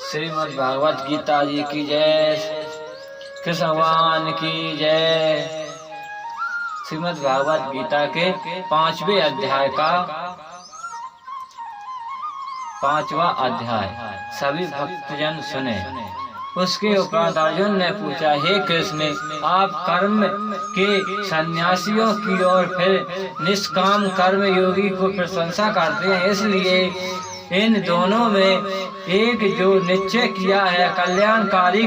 श्रीमद् भागवत गीता जी की जय, कृष्ण भगवान की जय। श्रीमद् भागवत गीता के 5वें अध्याय का 5वां अध्याय सभी भक्तजन सुने। उसके उपरांत अर्जुन ने पूछा, हे कृष्ण, आप कर्म के सन्यासियों की और फिर निष्काम कर्म योगी को प्रशंसा करते हैं, इसलिए इन दोनों में एक जो निश्चय किया है कल्याणकारी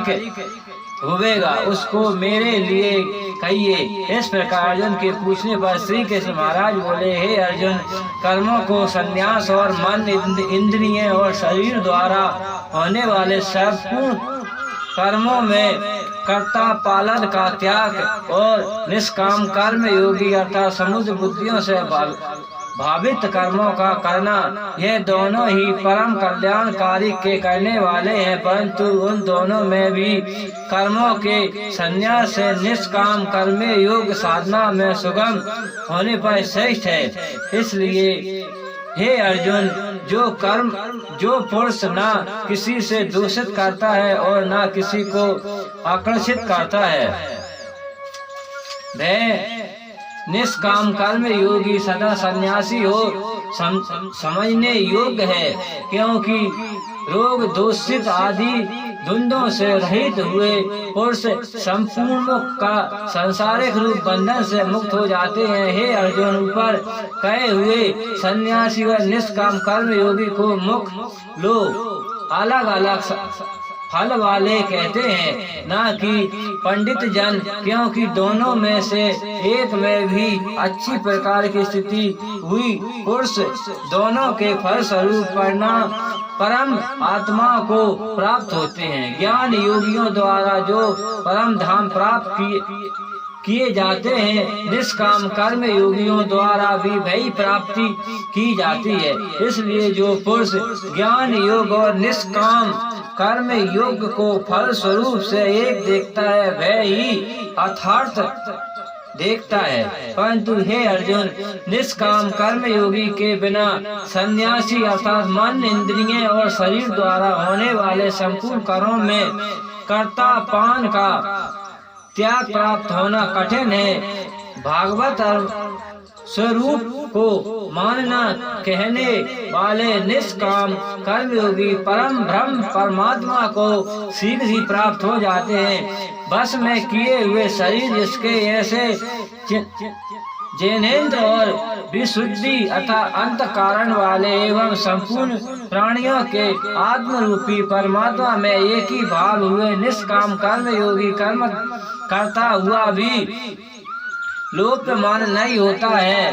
होवेगा, उसको मेरे लिए कहिए। इस प्रकार अर्जुन के पूछने पर श्री कृष्ण महाराज बोले, हे अर्जुन, कर्मों को संन्यास और मन, इंद्रिय और शरीर द्वारा होने वाले संपूर्ण कर्मों में कर्ता पालन का त्याग और निष्काम कर्म योगी अर्थात समुद्र बुद्धियों से भावित कर्मों का करना, ये दोनों ही परम कल्याणकारी के करने वाले हैं। परंतु उन दोनों में भी कर्मों के संन्यास से निष्काम कर्म योग साधना में सुगम होने पर श्रेष्ठ है। इसलिए हे अर्जुन, जो पुरुष ना किसी से दूषित करता है और ना किसी को आकर्षित करता है, वह निष्काम कर्म योगी सदा सन्यासी हो समझने योग्य है, क्योंकि रोग दूषित आदि द्वंद्वों से रहित हुए पुरुष संपूर्ण का सांसारिक रूप बंधन से मुक्त हो जाते हैं। हे अर्जुन, ऊपर कहे हुए सन्यासी व निष्काम कर्म योगी को मुख लो अलग अलग फल वाले कहते हैं, ना कि पंडित जन, क्योंकि दोनों में से एक में भी अच्छी प्रकार की स्थिति हुई पुरुष दोनों के फल स्वरूप परम आत्मा को प्राप्त होते हैं। ज्ञान योगियों द्वारा जो परम धाम प्राप्त किए जाते हैं, निष्काम कर्म योगियों द्वारा भी वही प्राप्ति की जाती है। इसलिए जो पुरुष ज्ञान योग और निष्काम कर्म योग को फल स्वरूप से एक देखता है, वह ही अर्थात देखता है। परंतु हे अर्जुन, निष्काम कर्म योगी के बिना सन्यासी अर्थात मन, इंद्रिय और शरीर द्वारा होने वाले संपूर्ण कर्मों में कर्तापन का त्याग प्राप्त होना कठिन है। भागवत स्वरूप को मानना कहने वाले निष्काम कर्मयोगी परम ब्रह्म परमात्मा को शीघ्र ही प्राप्त हो जाते हैं। बस में किए हुए शरीर जिसके ऐसे जिनेन्द्र और विशुद्धि अथा अंत कारण वाले एवं संपूर्ण प्राणियों के आत्म रूपी परमात्मा में एक ही भाव हुए निष्काम कर्म योगी कर्म करता हुआ भी लोकमान नहीं होता है।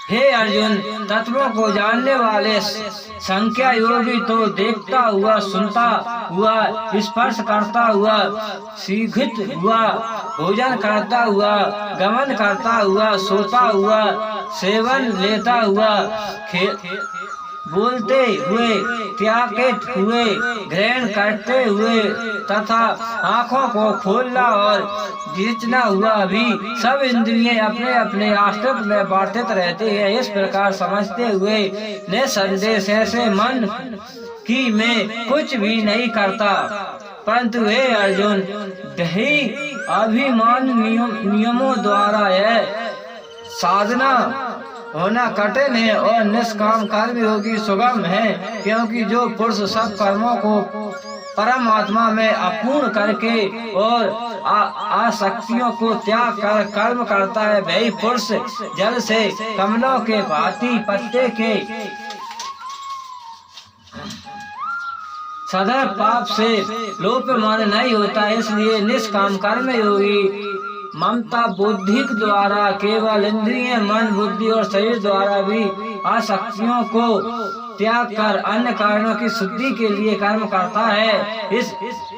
हे अर्जुन, तत्वों को जानने वाले संख्या योगी तो देखता हुआ, सुनता हुआ, स्पर्श करता हुआ, शीघ्रित हुआ, भोजन करता हुआ, गमन करता हुआ, सोता हुआ, सेवन लेता हुआ, बोलते हुए, त्यागित हुए, ग्रहण करते हुए तथा आँखों को खोलना और खींचना हुआ भी सब इंद्रियां अपने अपने अस्तित्व में वर्तित रहते हैं। इस प्रकार समझते हुए निसंदेह ऐसे मन की मैं कुछ भी नहीं करता। परंतु हे अर्जुन, दही अभिमान नियमों द्वारा यह साधना होना कठिन है और निष्काम कर्म योगी सुगम है, क्योंकि जो पुरुष सब कर्मों को परमात्मा में अपूर्ण करके और आसक्तियों को त्याग कर कर्म करता है, वही पुरुष जल से कमलों के भांति पत्ते के सदैव पाप से लोपमान नहीं होता। इसलिए निष्काम कर्म योगी ममता बुद्धि द्वारा केवल इंद्रिय, मन, बुद्धि और शरीर द्वारा भी आसक्तियों को त्याग कर अन्य कारणों की शुद्धि के लिए कर्म करता है।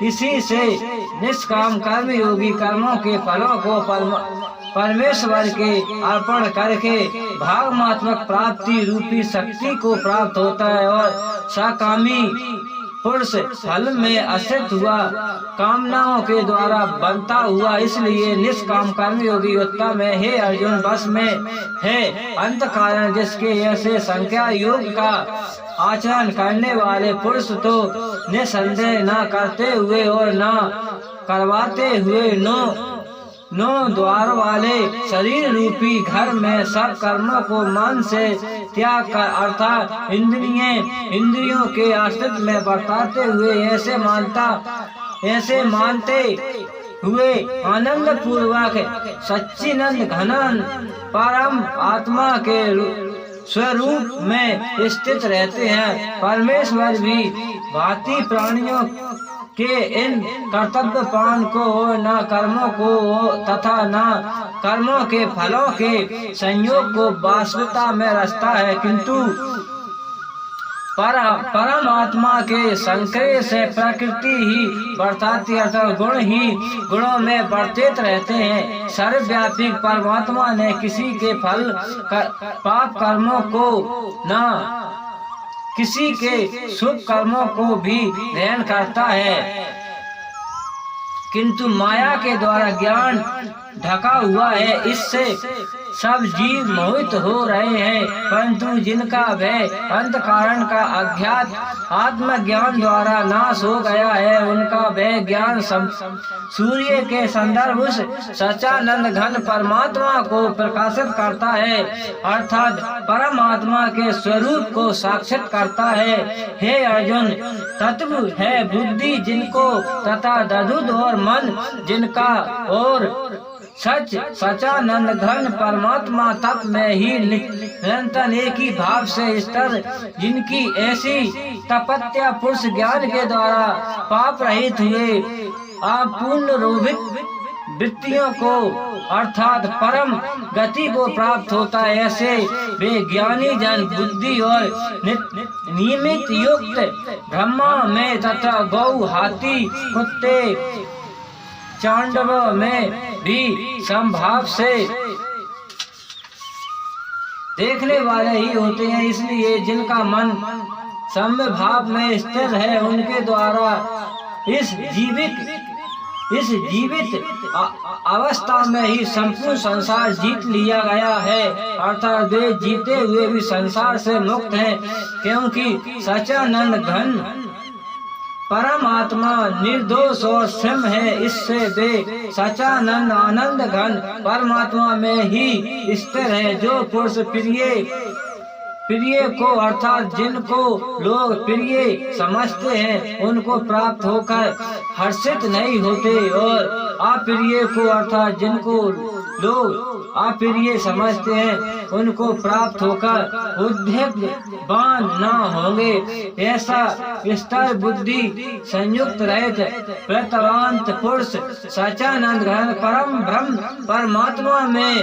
इसी से निष्काम कर्म योगी कर्मों के फलों को परमेश्वर के अर्पण करके भावनात्मक प्राप्ति रूपी शक्ति को प्राप्त होता है और सकामी पुरुष फल में अस्थित हुआ कामनाओं के द्वारा बनता हुआ। इसलिए निष्काम कर्म योगी उत्तम है। हे अर्जुन, बस में है अंत कारण जिसके ऐसे संख्या योग का आचरण करने वाले पुरुष तो निसंदेह न करते हुए और न करवाते हुए नौ द्वार वाले शरीर रूपी घर में सब कर्मों को मन से त्याग कर अर्थात इंद्रियों के अस्तित्व में बरताते हुए ऐसे मानते हुए आनंद पूर्वक सच्चिदानंद घन परम आत्मा के स्वरूप में स्थित रहते हैं। परमेश्वर भी भांति प्राणियों के इन कर्तव्य पान को न कर्मों को तथा न कर्मों के फलों के संयोग को वास्तविकता में रचता है, किंतु परम आत्मा के संक्रय से प्रकृति ही बढ़ताती अर्थात गुण ही गुणों में बढ़ते रहते हैं। सर्वव्यापी परमात्मा ने किसी के पाप कर्मों को न किसी के शुभ कर्मों को भी ग्रहण करता है, किंतु माया के द्वारा ज्ञान ढका हुआ है, इससे सब जीव मोहित हो रहे हैं। परंतु जिनका भय अंत कारण का अज्ञात आत्मज्ञान द्वारा नाश हो गया है, उनका भय ज्ञान सूर्य के संदर्भ उस सच्चानंद घन परमात्मा को प्रकाशित करता है, अर्थात परमात्मा के स्वरूप को साक्षात करता है। हे अर्जुन, तत्व है बुद्धि जिनको तथा दधुद और मन जिनका और सच्चानंद घन परमात्मा तत्व में ही निरंतर एक ही भाव से स्थिर, जिनकी ऐसी तपस्या पुरुष ज्ञान के द्वारा पाप रहित हुए अपूर्ण रोभित वृत्तियों को अर्थात परम गति को प्राप्त होता है। ऐसे वे ज्ञानी जन बुद्धि और नियमित युक्त ब्रह्मा में तथा गौ हाथी कुत्ते चांडव में भी संभाव से देखने वाले ही होते हैं। इसलिए जिनका मन सम्य भाव में स्थिर है, उनके द्वारा इस जीवित अवस्था में ही संपूर्ण संसार जीत लिया गया है, अर्थात वे जीते हुए भी संसार से मुक्त हैं, क्योंकि सच्चानंद घन परमात्मा निर्दोष और स्वयं है। इससे वे सच्चानंद आनंद घन परमात्मा में ही स्थिर है। जो पुरुष प्रिय को अर्थात जिनको लोग प्रिय समझते हैं, उनको प्राप्त होकर हर्षित नहीं होते, और अप्रिय को अर्थात जिनको लोग अप्रिय समझते हैं, उनको प्राप्त होकर उद्वेगवान न होंगे। ऐसा स्थिर बुद्धि संयुक्त रहित प्रतवांत पुरुष सच्चानंद घन परम ब्रह्म परमात्मा में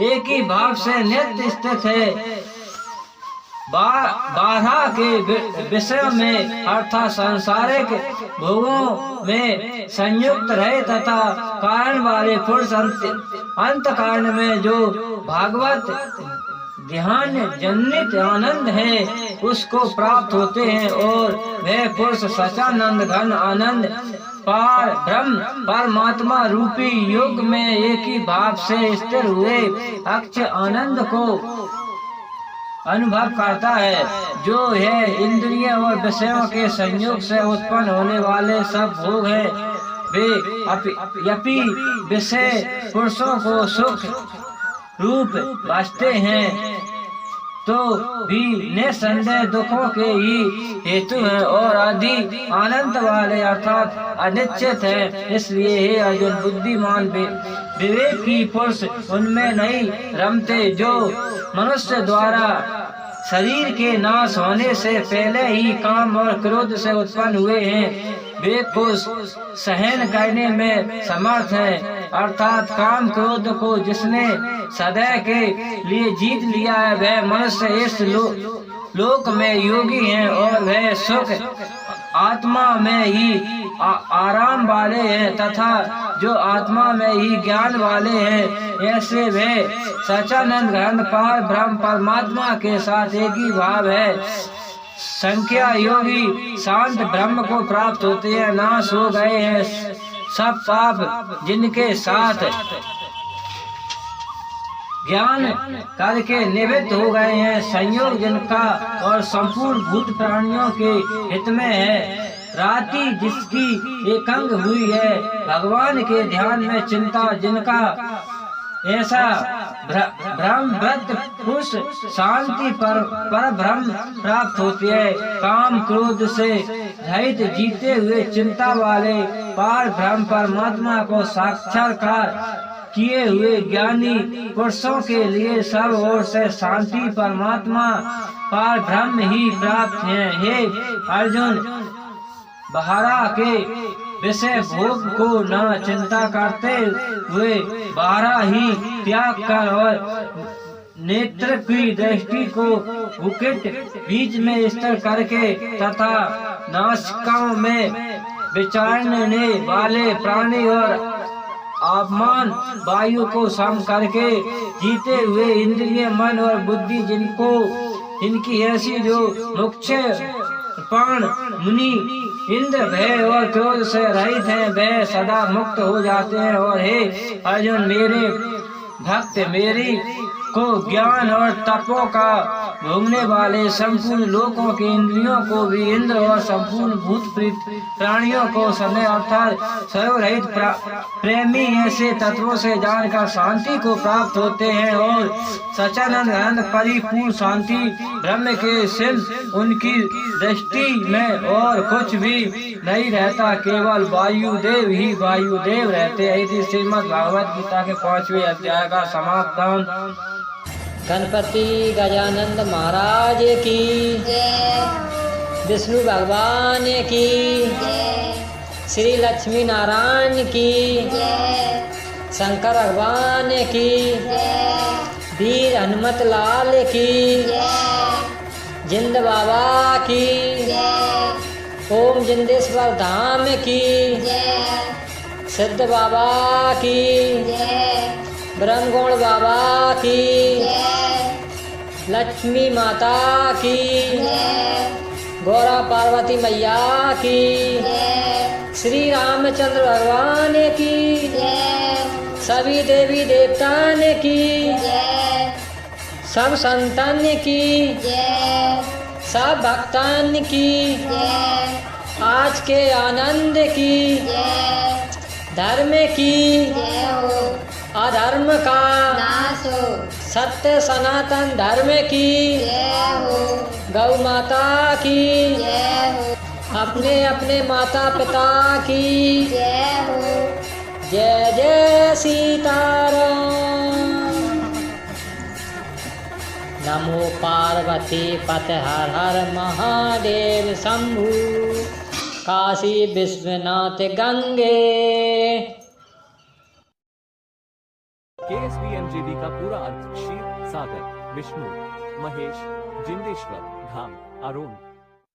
एक ही भाव से नित्य स्थित है। बाधा के विषय में अर्थात सांसारिक भोगों में संयुक्त रहे तथा कारण वाले पुरुष अंत कारण में जो भागवत ध्यान जनित आनंद है, उसको प्राप्त होते हैं, और वह पुरुष सच्चानंद घन आनंद पार ब्रह्म परमात्मा रूपी योग में एक ही भाव से स्थिर हुए अक्षय आनंद को अनुभव करता है। जो है इंद्रिय और विषयों के संयोग से उत्पन्न होने वाले सब भोग है, वे यपि विषय पुरुषों को सुख रूप बचते हैं, तो भी निसंदेह दुखों के ही हेतु हैं और अधिक आनंद वाले अर्थात अनिश्चित है। इसलिए हे अर्जुन, बुद्धिमान विवेक की पुरुष उनमें नहीं रमते जो मनुष्य द्वारा शरीर के नाश होने से पहले ही काम और क्रोध से उत्पन्न हुए हैं। वे को सहन करने में समर्थ है, अर्थात काम क्रोध को जिसने सदैव के लिए जीत लिया है, वह मनुष्य इस लोक में योगी है और वह सुख आत्मा में ही आराम वाले हैं तथा जो आत्मा में ही ज्ञान वाले हैं। ऐसे वे सच्चानंद घन पार ब्रह्म परमात्मा के साथ एक ही भाव है। संख्या योगी शांत ब्रह्म को प्राप्त होते हैं। नाश हो गए हैं सब पाप जिनके साथ ज्ञान करके निवृत्त हो गए हैं। संयोग जिनका और संपूर्ण भूत प्राणियों के हित में है। रात्रि जिसकी एकांग हुई है, भगवान के ध्यान में चिंता जिनका, ऐसा ब्रह्मव्रत पुरुष शांति पर ब्रह्म प्राप्त होती है। काम क्रोध से रहित जीते हुए चिंता वाले पार ब्रह्म परमात्मा को साक्षात्कार किए हुए ज्ञानी पुरुषों के लिए सब ओर से शांति परमात्मा पार ब्रह्म ही प्राप्त है। हे अर्जुन, बाहरा के विषय भोग को न चिंता करते हुए बाहरा ही त्याग कर और नेत्र की दृष्टि को बुकेट बीच में स्थिर करके तथा नासिकाओं में विचरने वाले प्राणी और अपमान वायु को सम करके जीते हुए इंद्रिय मन और बुद्धि जिनको इनकी ऐसी जो मुख्य प्राण मुनि इंद्र भय और क्रोध से रहित हैं, वह सदा मुक्त हो जाते हैं। और हे अर्जुन, मेरे भक्त मेरी को ज्ञान और तपों का भोगने वाले संपूर्ण लोकों के इंद्रियों को भी इंद्र और संपूर्ण भूत प्राणियों को समय अर्थात सर्वरहित प्रेमी ऐसे तत्वों से जानकर शांति को प्राप्त होते हैं। और सच्चिदानंद आनंद परिपूर्ण शांति ब्रह्म के सिर्फ उनकी दृष्टि में और कुछ भी नहीं रहता, केवल वायुदेव ही वायुदेव रहते हैं। श्रीमद् भागवत गीता के 5वें अध्याय का समापन। गणपति गजानंद महाराज की जय, विष्णु भगवान की जय, श्री लक्ष्मी नारायण की जय, शंकर भगवान की जय, वीर हनुमत लाल की जय, जिंद बाबा की जय, ओम जिंदेश्वर धाम की जय, सिद्ध बाबा की जय, ब्रह्मगुण बाबा की जय, लक्ष्मी माता की जय, गौरा पार्वती मैया की जय, श्री रामचंद्र भगवान की जय, सभी देवी देवतान की जय, सब संतान की जय, सब भक्तान की जय, आज के आनंद की जय, धर्म की जय हो, अधर्म का नाश हो, सत्य सनातन धर्म की जय हो, गौ माता की जय हो, अपने अपने माता पिता की जय हो, जय जय सीताराम। नमो पार्वती पते हर हर महादेव शंभु, काशी विश्वनाथ गंगे। KSVMJD का पूरा अर्थ क्षीर सागर, विष्णु, महेश, जिंदेश्वर धाम, अरुण,